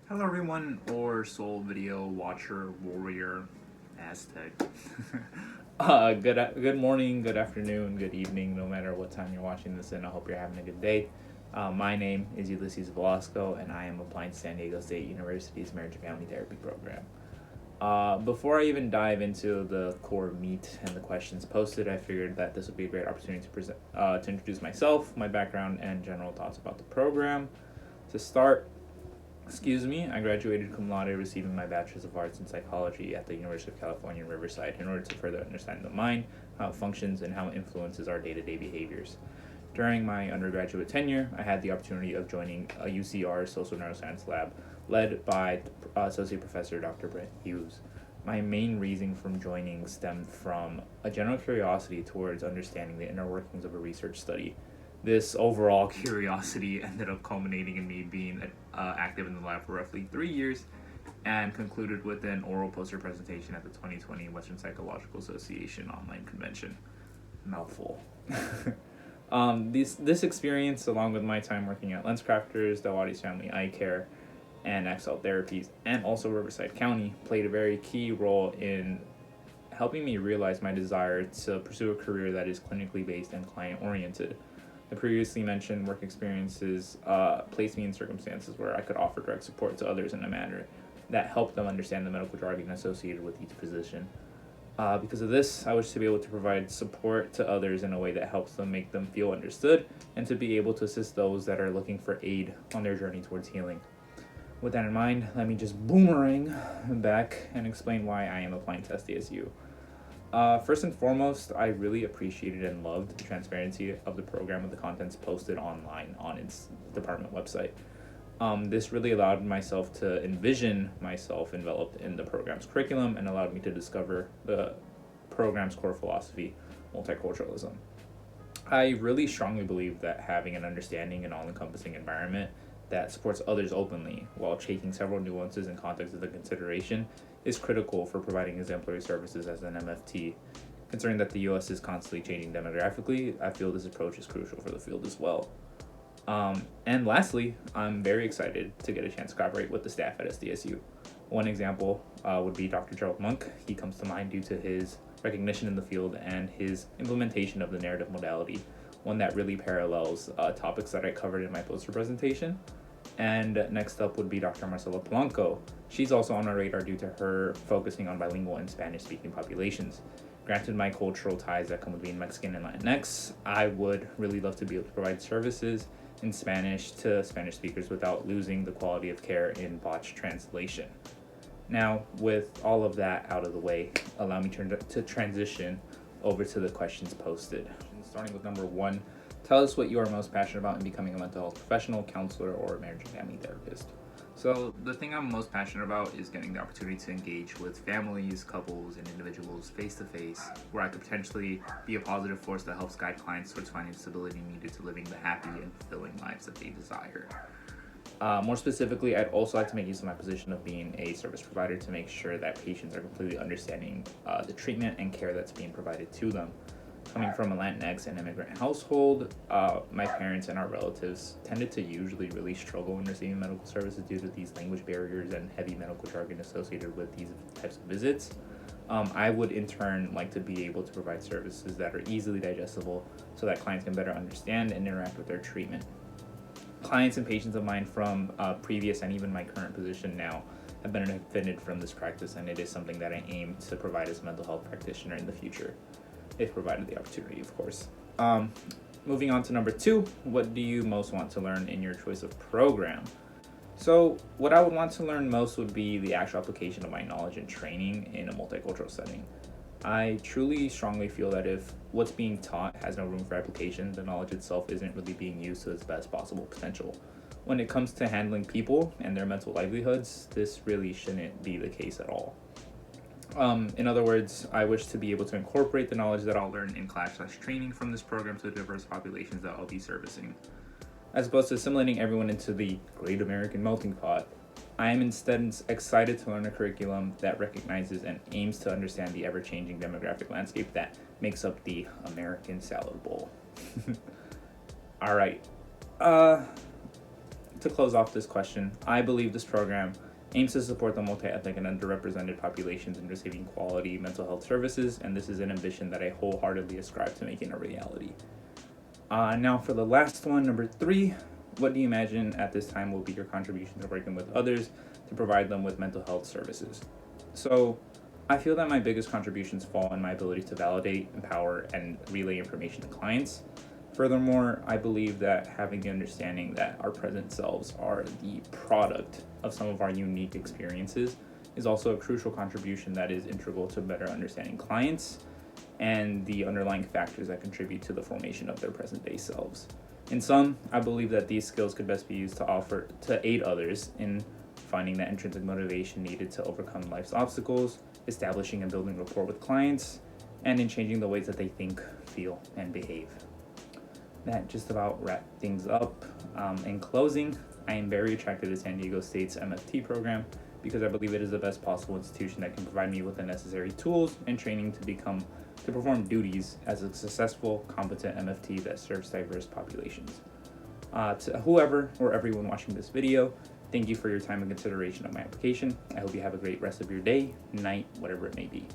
Hello everyone, or soul video watcher, warrior, Aztec. Good morning, good afternoon, good evening, no matter what time you're watching this in. I hope you're having a good day. My name is Ulises Velasco, and I am applying to San Diego State University's Marriage and Family Therapy program. Before I even dive into the core meat and the questions posted, I figured that this would be a great opportunity to introduce myself, my background, and general thoughts about the program. To start, I graduated cum laude, receiving my Bachelor's of Arts in Psychology at the University of California, Riverside, in order to further understand the mind, how it functions, and how it influences our day-to-day behaviors. During my undergraduate tenure, I had the opportunity of joining a UCR social neuroscience lab led by Associate Professor Dr. Brent Hughes. My main reason from joining stemmed from a general curiosity towards understanding the inner workings of a research study. This overall curiosity ended up culminating in me being active in the lab for roughly 3 years and concluded with an oral poster presentation at the 2020 Western Psychological Association online convention. Mouthful. This experience, along with my time working at LensCrafters, Delawadi's Family Eye Care, and Excel Therapies, and also Riverside County, played a very key role in helping me realize my desire to pursue a career that is clinically based and client-oriented. The previously mentioned work experiences placed me in circumstances where I could offer direct support to others in a manner that helped them understand the medical jargon associated with each position. Because of this, I wish to be able to provide support to others in a way that helps them make them feel understood and to be able to assist those that are looking for aid on their journey towards healing. With that in mind, let me just boomerang back and explain why I am applying to SDSU. First and foremost, I really appreciated and loved the transparency of the program and the contents posted online on its department website. This really allowed myself to envision myself enveloped in the program's curriculum and allowed me to discover the program's core philosophy, multiculturalism. I really strongly believe that having an understanding and all-encompassing environment that supports others openly while taking several nuances and contexts into consideration is critical for providing exemplary services as an MFT. Considering that the US is constantly changing demographically, I feel this approach is crucial for the field as well. And lastly, I'm very excited to get a chance to collaborate with the staff at SDSU. One example would be Dr. Gerald Monk. He comes to mind due to his recognition in the field and his implementation of the narrative modality, one that really parallels topics that I covered in my poster presentation. And next up would be Dr. Marcela Polanco. She's also on our radar due to her focusing on bilingual and Spanish-speaking populations. Granted my cultural ties that come with being Mexican and Latinx, I would really love to be able to provide services in Spanish to Spanish speakers without losing the quality of care in botched translation. Now, with all of that out of the way, allow me to transition over to the questions posted. Starting with number 1, tell us what you are most passionate about in becoming a mental health professional, counselor, or marriage and family therapist. So the thing I'm most passionate about is getting the opportunity to engage with families, couples, and individuals face to face, where I could potentially be a positive force that helps guide clients towards finding the stability needed to living the happy and fulfilling lives that they desire. More specifically, I'd also like to make use of my position of being a service provider to make sure that patients are completely understanding the treatment and care that's being provided to them. Coming from a Latinx and immigrant household, my parents and our relatives tended to usually really struggle in receiving medical services due to these language barriers and heavy medical jargon associated with these types of visits. I would in turn like to be able to provide services that are easily digestible so that clients can better understand and interact with their treatment. Clients and patients of mine from previous and even my current position now have benefited from this practice, and it is something that I aim to provide as a mental health practitioner in the future, if provided the opportunity, of course. Moving on to number 2, what do you most want to learn in your choice of program? So what I would want to learn most would be the actual application of my knowledge and training in a multicultural setting. I truly strongly feel that if what's being taught has no room for application, the knowledge itself isn't really being used to its best possible potential. When it comes to handling people and their mental livelihoods, this really shouldn't be the case at all. In other words, I wish to be able to incorporate the knowledge that I'll learn in class/training from this program to the diverse populations that I'll be servicing. As opposed to assimilating everyone into the great American melting pot, I am instead excited to learn a curriculum that recognizes and aims to understand the ever-changing demographic landscape that makes up the American salad bowl. All right. To to close off this question, I believe this program aims to support the multi-ethnic and underrepresented populations in receiving quality mental health services, and this is an ambition that I wholeheartedly ascribe to making a reality. Now for the last one, number 3, what do you imagine at this time will be your contribution to working with others to provide them with mental health services? So I feel that my biggest contributions fall in my ability to validate, empower, and relay information to clients. Furthermore, I believe that having the understanding that our present selves are the product of some of our unique experiences is also a crucial contribution that is integral to better understanding clients and the underlying factors that contribute to the formation of their present day selves. In sum, I believe that these skills could best be used to aid others in finding that intrinsic motivation needed to overcome life's obstacles, establishing and building rapport with clients, and in changing the ways that they think, feel, and behave. That just about wrapped things up. In closing, I am very attracted to San Diego State's MFT program because I believe it is the best possible institution that can provide me with the necessary tools and training to perform duties as a successful, competent MFT that serves diverse populations. To whoever or everyone watching this video, thank you for your time and consideration of my application. I hope you have a great rest of your day, night, whatever it may be.